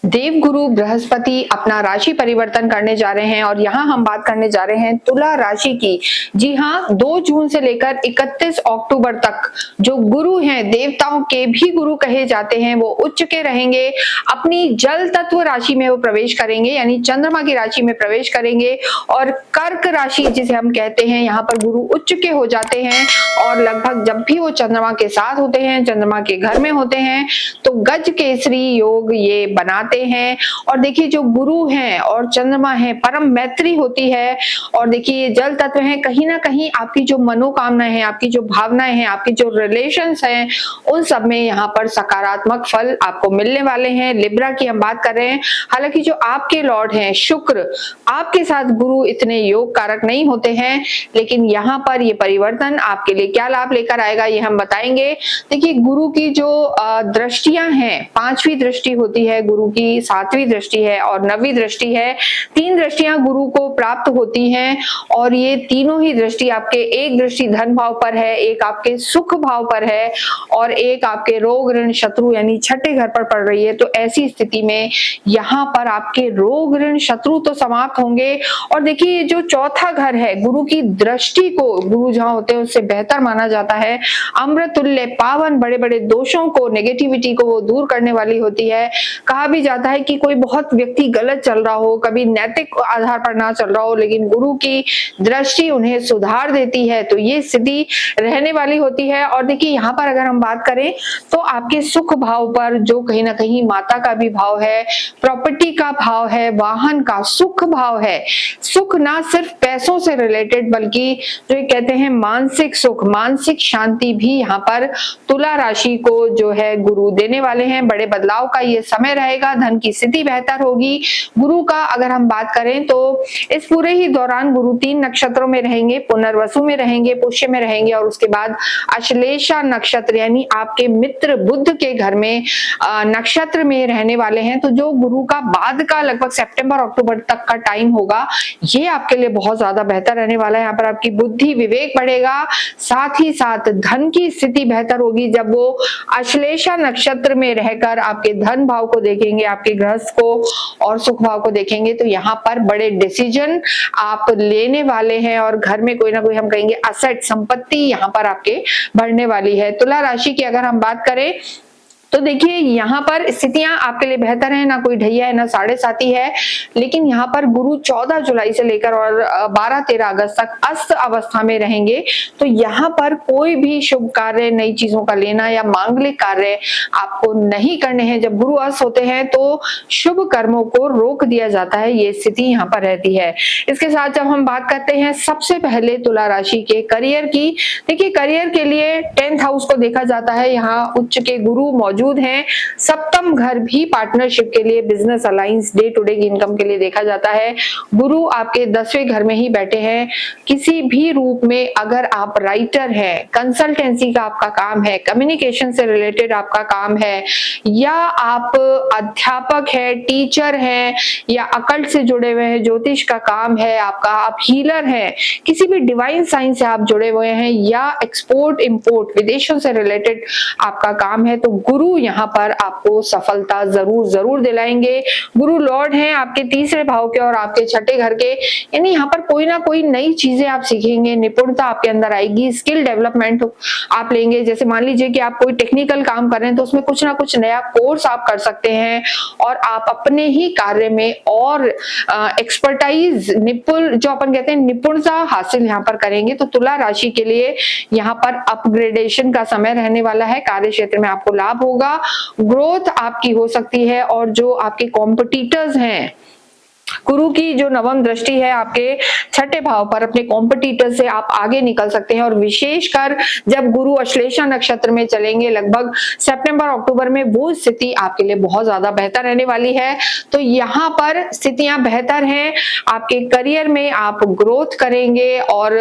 देव गुरु बृहस्पति अपना राशि परिवर्तन करने जा रहे हैं और यहाँ हम बात करने जा रहे हैं तुला राशि की। जी हाँ, 2 जून से लेकर 31 अक्टूबर तक जो गुरु हैं, देवताओं के भी गुरु कहे जाते हैं, वो उच्च के रहेंगे। अपनी जल तत्व राशि में वो प्रवेश करेंगे, यानी चंद्रमा की राशि में प्रवेश करेंगे। और कर्क राशि जिसे हम कहते हैं, यहाँ पर गुरु उच्च के हो जाते हैं और लगभग जब भी वो चंद्रमा के साथ होते हैं, चंद्रमा के घर में होते हैं, तो गज केसरी योग ये बनाते हैं। और देखिए, जो गुरु हैं और चंद्रमा है, परम मैत्री होती है। और देखिए, ये जल तत्व है, कहीं ना कहीं आपकी जो मनोकामनाएं हैं, आपकी जो भावनाएं हैं, आपकी जो रिलेशंस हैं, उन सब में यहाँ पर सकारात्मक फल आपको मिलने वाले हैं। लिब्रा की हम बात कर रहे हैं। हालांकि जो आपके लॉर्ड हैं शुक्र, आपके साथ गुरु इतने योग कारक नहीं होते हैं, लेकिन यहाँ पर ये परिवर्तन आपके लिए क्या लाभ लेकर आएगा ये हम बताएंगे। देखिए, गुरु की जो दृष्टियां हैं, 5वीं दृष्टि होती है गुरु की, 7वीं दृष्टि है और 9वीं दृष्टि है। 3 दृष्टियां गुरु को प्राप्त होती हैं और ये तीनों ही दृष्टि आपके, एक दृष्टि धन भाव पर है, एक आपके सुख भाव पर है और एक आपके रोग ऋण शत्रु यानी छठे घर पर पड़ रही है। तो ऐसी स्थिति में यहाँ पर आपके रोग ऋण शत्रु तो समाप्त होंगे। और देखिए, ये जो चौथा घर है, गुरु की दृष्टि को गुरु जहां होते हैं उससे बेहतर माना जाता है। अमृत तुल्य पावन, बड़े बड़े दोषों को, नेगेटिविटी को वो दूर करने वाली होती है। कहा भी जाता है कि कोई बहुत व्यक्ति गलत चल रहा हो, कभी नैतिक आधार पर ना चल रहा हो, लेकिन गुरु की दृष्टि उन्हें सुधार देती है। तो ये स्थिति रहने वाली होती है। और देखिए, यहाँ पर अगर हम बात करें तो आपके सुख भाव पर जो कहीं ना कहीं माता का भी भाव है, प्रॉपर्टी का भाव है, वाहन का सुख भाव है। सुख ना सिर्फ पैसों से रिलेटेड, बल्कि जो ये कहते हैं मानसिक सुख, मानसिक शांति भी यहाँ पर तुला राशि को जो है गुरु देने वाले हैं। बड़े बदलाव का ये समय रहेगा, धन की स्थिति बेहतर होगी। गुरु का अगर हम बात करें तो इस पूरे ही दौरान गुरु 3 नक्षत्रों में रहेंगे, पुनर्वसु में रहेंगे, पुष्य में रहेंगे और उसके बाद अश्लेषा नक्षत्र यानी आपके मित्र बुध के घर में नक्षत्र में रहने वाले हैं। तो जो गुरु का बाद का लगभग सितंबर अक्टूबर तक का टाइम होगा, ये आपके लिए बहुत ज्यादा बेहतर रहने वाला है। यहाँ पर आपकी बुद्धि विवेक बढ़ेगा, साथ ही साथ धन की स्थिति बेहतर होगी जब वो अश्लेषा नक्षत्र में रहकर आपके धन भाव को देखेंगे, आपके गृहस्थ को और सुख भाव को देखेंगे। तो यहाँ पर बड़े डिसीजन आप लेने वाले हैं और घर में कोई ना कोई, हम कहेंगे असेट, संपत्ति यहाँ पर आपके बढ़ने वाली है। तुला राशि की अगर हम बात करें तो देखिए, यहाँ पर स्थितियां आपके लिए बेहतर है, ना कोई ढैया है ना साढ़े साती है। लेकिन यहाँ पर गुरु 14 जुलाई से लेकर और 12-13 अगस्त तक अस्त अवस्था में रहेंगे। तो यहाँ पर कोई भी शुभ कार्य, नई चीजों का लेना या मांगलिक कार्य आपको नहीं करने हैं। जब गुरु अस्त होते हैं तो शुभ कर्मों को रोक दिया जाता है, ये स्थिति यहाँ पर रहती है। इसके साथ जब हम बात करते हैं सबसे पहले तुला राशि के करियर की, देखिए करियर के लिए 10th हाउस को देखा जाता है। यहाँ उच्च के गुरु मौजूद हैं। 7th घर भी पार्टनरशिप के लिए, business alliance, day to day income के लिए देखा जाता है। गुरु आपके 10वें घर में ही बैठे हैं। किसी भी रूप में अगर आप राइटर हैं, कंसल्टेंसी का आपका काम है, कम्युनिकेशन से रिलेटेड आपका काम है, या आप अध्यापक है, टीचर हैं, या अकल्ट से जुड़े हुए हैं, ज्योतिष का काम है आपका, आप हीलर हैं, किसी भी डिवाइन साइंस से आप जुड़े हुए हैं, या एक्सपोर्ट इंपोर्ट विदेशों से रिलेटेड आपका काम है, तो गुरु यहाँ पर आपको सफलता जरूर दिलाएंगे। गुरु लॉर्ड हैं आपके 3रे भाव के और आपके 6ठे घर के, यानी यहाँ पर कोई ना कोई नई चीजें आप सीखेंगे, निपुणता आपके अंदर आएगी, स्किल डेवलपमेंट आप लेंगे। जैसे मान लीजिए कि आप कोई टेक्निकल काम कर रहे हैं तो उसमें कुछ ना कुछ नया कोर्स आप कर सकते हैं और आप अपने ही कार्य में और एक्सपर्टाइज, निपुण, जो अपन कहते हैं निपुणता हासिल यहाँ पर करेंगे। तो तुला राशि के लिए यहाँ पर अपग्रेडेशन का समय रहने वाला है। कार्य क्षेत्र में आपको लाभ होगा, ग्रोथ आपकी हो सकती है। और जो आपके कॉम्पिटिटर्स हैं, गुरु की जो 9वीं दृष्टि है आपके 6ठे भाव पर, अपने कॉम्पिटिटर से आप आगे निकल सकते हैं। और विशेषकर जब गुरु अश्लेषा नक्षत्र में चलेंगे लगभग सितंबर अक्टूबर में, वो स्थिति आपके लिए बहुत ज्यादा बेहतर रहने वाली है। तो यहाँ पर स्थितियां बेहतर हैं, आपके करियर में आप ग्रोथ करेंगे और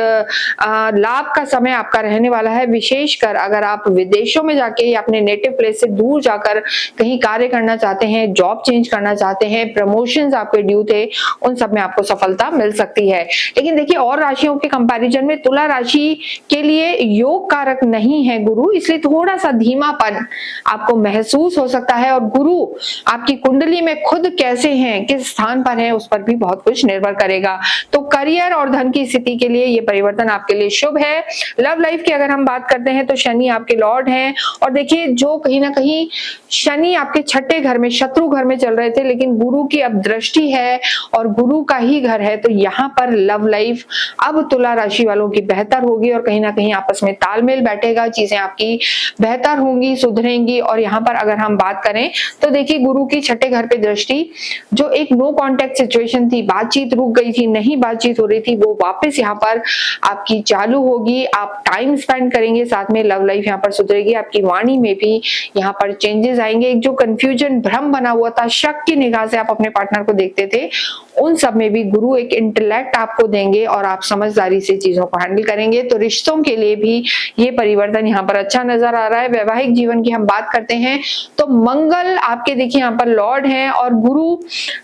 लाभ का समय आपका रहने वाला है। विशेषकर अगर आप विदेशों में जाके या अपने नेटिव प्लेस से दूर जाकर कहीं कार्य करना चाहते हैं, जॉब चेंज करना चाहते हैं, प्रमोशंस आपके ड्यू थे, से उन सब में आपको सफलता मिल सकती है। लेकिन देखिए और राशियों के कंपैरिजन में तुला राशि के लिए योग कारक नहीं है गुरु, इसलिए थोड़ा सा धीमापन आपको महसूस हो सकता है। और गुरु आपकी कुंडली में खुद कैसे हैं, किस स्थान पर हैं, उस पर भी बहुत कुछ निर्भर करेगा। तो करियर और धन की स्थिति के लिए ये परिवर्तन आपके लिए शुभ है। लव लाइफ की अगर हम बात करते हैं तो शनि आपके लॉर्ड हैं, और देखिए जो कहीं ना कहीं शनि आपके छठे घर में, शत्रु घर में चल रहे थे, लेकिन गुरु की अब दृष्टि है और गुरु का ही घर है, तो यहाँ पर लव लाइफ अब तुला राशि वालों की बेहतर होगी और कहीं ना कहीं आपस में तालमेल बैठेगा, चीजें आपकी बेहतर होंगी, सुधरेंगी। और यहाँ पर अगर हम बात करें तो देखिए गुरु की छठे घर पे दृष्टि, जो एक नो कॉन्टेक्ट सिचुएशन थी, बातचीत रुक गई थी, नहीं बातचीत हो रही थी, वो वापस यहाँ पर आपकी चालू होगी। आप टाइम स्पेंड करेंगे, साथ में लव लाइफ यहाँ पर सुधरेगी, आपकी वाणी में भी यहाँ पर चेंजेस आएंगे। एक जो कंफ्यूजन, भ्रम बना हुआ था, शक की निगाह से आप अपने पार्टनर को देखते थे, उन सब में भी गुरु एक इंटेलेक्ट आपको देंगे और आप समझदारी से चीजों को हैंडल करेंगे। तो रिश्तों के लिए भी ये परिवर्तन यहाँ पर अच्छा नजर आ रहा है। वैवाहिक जीवन की हम बात करते हैं तो मंगल आपके देखिए यहाँ पर लॉर्ड हैं और गुरु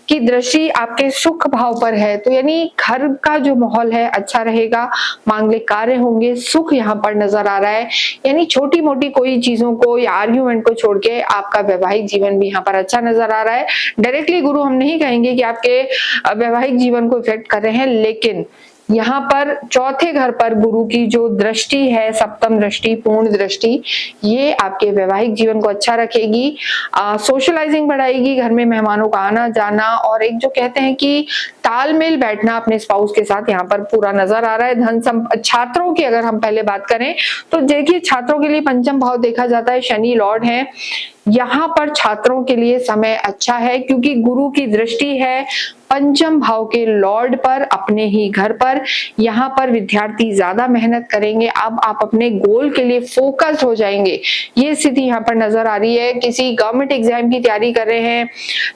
की दृष्टि आपके सुख भाव पर है, तो यानी घर का जो माहौल है अच्छा रहेगा, मांगलिक कार्य होंगे, सुख यहाँ पर नजर आ रहा है। यानी छोटी मोटी कोई चीजों को या आर्ग्यूमेंट को छोड़ के आपका वैवाहिक जीवन भी यहाँ पर अच्छा नजर आ रहा है। डायरेक्टली गुरु हम नहीं कहेंगे कि आपके वैवाहिक जीवन को इफेक्ट कर रहे हैं, लेकिन यहाँ पर चौथे घर पर गुरु की जो दृष्टि है, सप्तम दृष्टि, पूर्ण दृष्टि, ये आपके वैवाहिक जीवन को अच्छा रखेगी, सोशलाइजिंग बढ़ाएगी, घर में मेहमानों का आना जाना, और एक जो कहते हैं कि तालमेल बैठना अपने स्पाउस के साथ यहाँ पर पूरा नजर आ रहा है। छात्रों की अगर हम पहले बात करें तो देखिए छात्रों के लिए पंचम भाव देखा जाता है, शनि लॉर्ड है, यहाँ पर छात्रों के लिए समय अच्छा है क्योंकि गुरु की दृष्टि है पंचम भाव के लॉर्ड पर, अपने ही घर पर। यहाँ पर विद्यार्थी ज्यादा मेहनत करेंगे, अब आप अपने गोल के लिए फोकस हो जाएंगे, ये स्थिति यहाँ पर नजर आ रही है। किसी गवर्नमेंट एग्जाम की तैयारी कर रहे हैं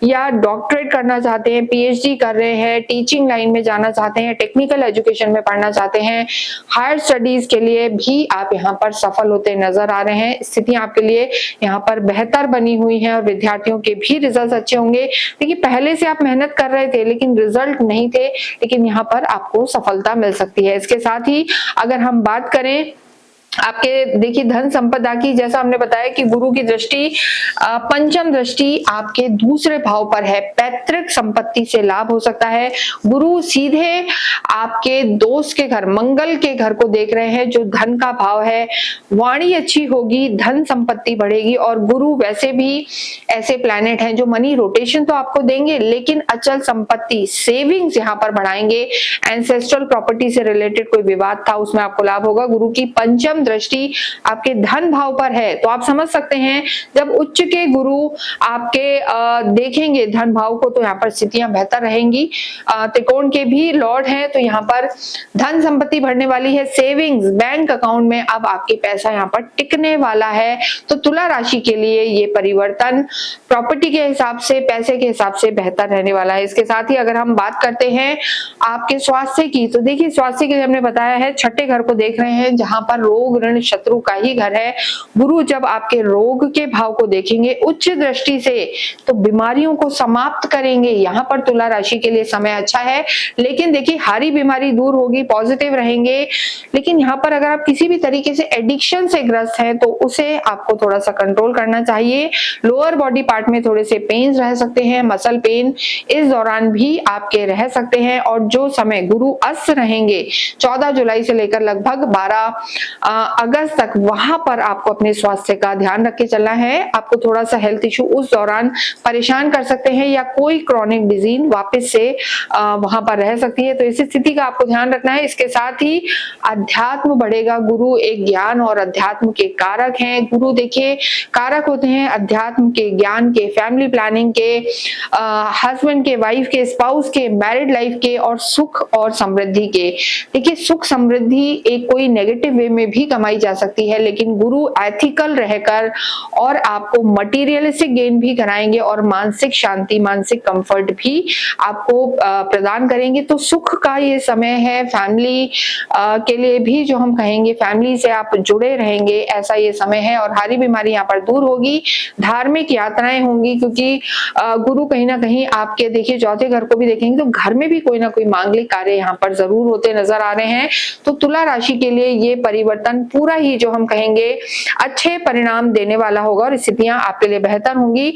या डॉक्टरेट करना चाहते हैं, पीएचडी कर रहे हैं, टीचिंग लाइन में जाना चाहते हैं, टेक्निकल एजुकेशन में पढ़ना चाहते हैं, हायर स्टडीज के लिए भी आप यहाँ पर सफल होते नजर आ रहे हैं। स्थितियां आपके लिए यहाँ पर बेहतर बनी हुई हैं और विद्यार्थियों के भी रिजल्ट अच्छे होंगे। देखिए पहले से आप मेहनत कर रहे थे लेकिन रिजल्ट नहीं थे, लेकिन यहाँ पर आपको सफलता मिल सकती है। इसके साथ ही अगर हम बात करें आपके देखिए धन संपदा की, जैसा हमने बताया कि गुरु की दृष्टि पंचम दृष्टि आपके दूसरे भाव पर है, पैतृक संपत्ति से लाभ हो सकता है। गुरु सीधे आपके दोस्त के घर, मंगल के घर को देख रहे हैं जो धन का भाव है, वाणी अच्छी होगी, धन संपत्ति बढ़ेगी। और गुरु वैसे भी ऐसे प्लैनेट हैं जो मनी रोटेशन तो आपको देंगे लेकिन अचल संपत्ति, सेविंग्स यहाँ पर बढ़ाएंगे। एंसेस्ट्रल प्रॉपर्टी से रिलेटेड कोई विवाद था उसमें आपको लाभ होगा। गुरु की पंचम दृष्टि आपके धन भाव पर है, तो आप समझ सकते हैं जब उच्च के गुरु आपके देखेंगे धन भाव को तो यहाँ पर स्थितियां बेहतर रहेंगी। त्रिकोण के भी लॉर्ड हैं तो यहाँ पर धन संपत्ति बढ़ने वाली है, सेविंग्स बैंक अकाउंट में अब आपके पैसा यहाँ पर टिकने वाला है। तो तुला राशि के लिए ये परिवर्तन प्रॉपर्टी के हिसाब से, पैसे के हिसाब से बेहतर रहने वाला है। इसके साथ ही अगर हम बात करते हैं आपके स्वास्थ्य की, तो देखिए स्वास्थ्य के लिए हमने बताया है छठे घर को देख रहे हैं जहां पर रोग ऋण शत्रु का ही घर है। गुरु जब आपके रोग के भाव को देखेंगे उच्च दृष्टि से तो बीमारियों को समाप्त करेंगे। यहाँ पर तुला राशि के लिए समय अच्छा है, लेकिन देखिए हारी बीमारी दूर होगी, पॉजिटिव रहेंगे। लेकिन यहाँ पर अगर आप किसी भी तरीके से एडिक्शन से ग्रस्त हैं तो उसे आपको थोड़ा सा कंट्रोल करना चाहिए। लोअर बॉडी पार्ट में थोड़े से पेन्स रह सकते हैं, मसल पेन इस दौरान भी आपके रह सकते हैं। और जो समय गुरु अस्त रहेंगे 14 जुलाई से लेकर लगभग 12 अगस्त तक, वहां पर आपको अपने स्वास्थ्य का ध्यान रख के चलना है। आपको थोड़ा सा हेल्थ इशू उस दौरान परेशान कर सकते हैं या कोई क्रॉनिक डिजीज वापस से वहां पर रह सकती है, तो इस स्थिति का आपको ध्यान रखना है। इसके साथ ही अध्यात्म बढ़ेगा। गुरु एक ज्ञान और अध्यात्म के कारक हैं। गुरु देखिए कारक होते हैं अध्यात्म के, ज्ञान के, फैमिली प्लानिंग के, हस्बैंड के, वाइफ के, स्पाउस के, मैरिड लाइफ के और सुख और समृद्धि के। देखिए सुख समृद्धि एक कोई नेगेटिव वे में भी कमाई जा सकती है, लेकिन गुरु एथिकल रहकर और आपको मटेरियलिस्टिक गेन भी कराएंगे और मानसिक शांति, मानसिक कंफर्ट भी आपको प्रदान करेंगे। तो सुख का ये समय है, फैमिली के लिए भी जो हम कहेंगे, फैमिली से आप जुड़े रहेंगे ऐसा ये समय है। और हारी बीमारी यहाँ पर दूर होगी, धार्मिक यात्राएं होंगी, क्योंकि गुरु कहीं ना कहीं आपके देखिए चौथे घर को भी देखेंगे तो घर में भी कोई ना कोई मांगलिक कार्य यहाँ पर जरूर होते नजर आ रहे हैं। तो तुला राशि के लिए ये परिवर्तन पूरा ही जो हम कहेंगे अच्छे परिणाम देने वाला होगा और स्थितियां आपके लिए बेहतर होंगी।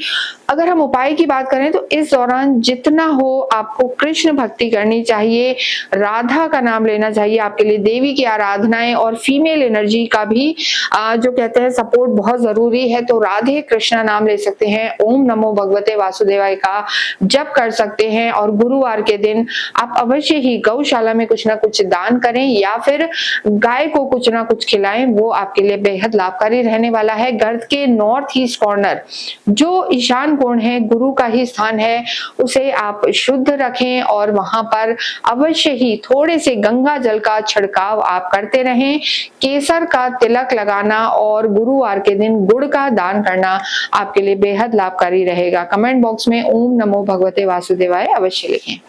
अगर हम उपाय की बात करें तो इस दौरान जितना हो आपको कृष्ण भक्ति करनी चाहिए, राधा का नाम लेना चाहिए, आपके लिए देवी की आराधनाएं और फीमेल एनर्जी का भी जो कहते हैं सपोर्ट बहुत जरूरी है। तो राधे कृष्णा नाम ले सकते हैं, ओम नमो भगवते वासुदेवाय का जप कर सकते हैं और गुरुवार के दिन आप अवश्य ही गौशाला में कुछ ना कुछ दान करें या फिर गाय को कुछ ना कुछ खिलाएं, वो आपके लिए बेहद लाभकारी रहने वाला है। घर के नॉर्थ ईस्ट कॉर्नर जो ईशान कोण है, गुरु का ही स्थान है, उसे आप शुद्ध रखें और वहां पर अवश्य ही थोड़े से गंगा जल का छिड़काव आप करते रहें। केसर का तिलक लगाना और गुरुवार के दिन गुड़ का दान करना आपके लिए बेहद लाभकारी रहेगा। कमेंट बॉक्स में ओम नमो भगवते वासुदेवाय अवश्य लिखें।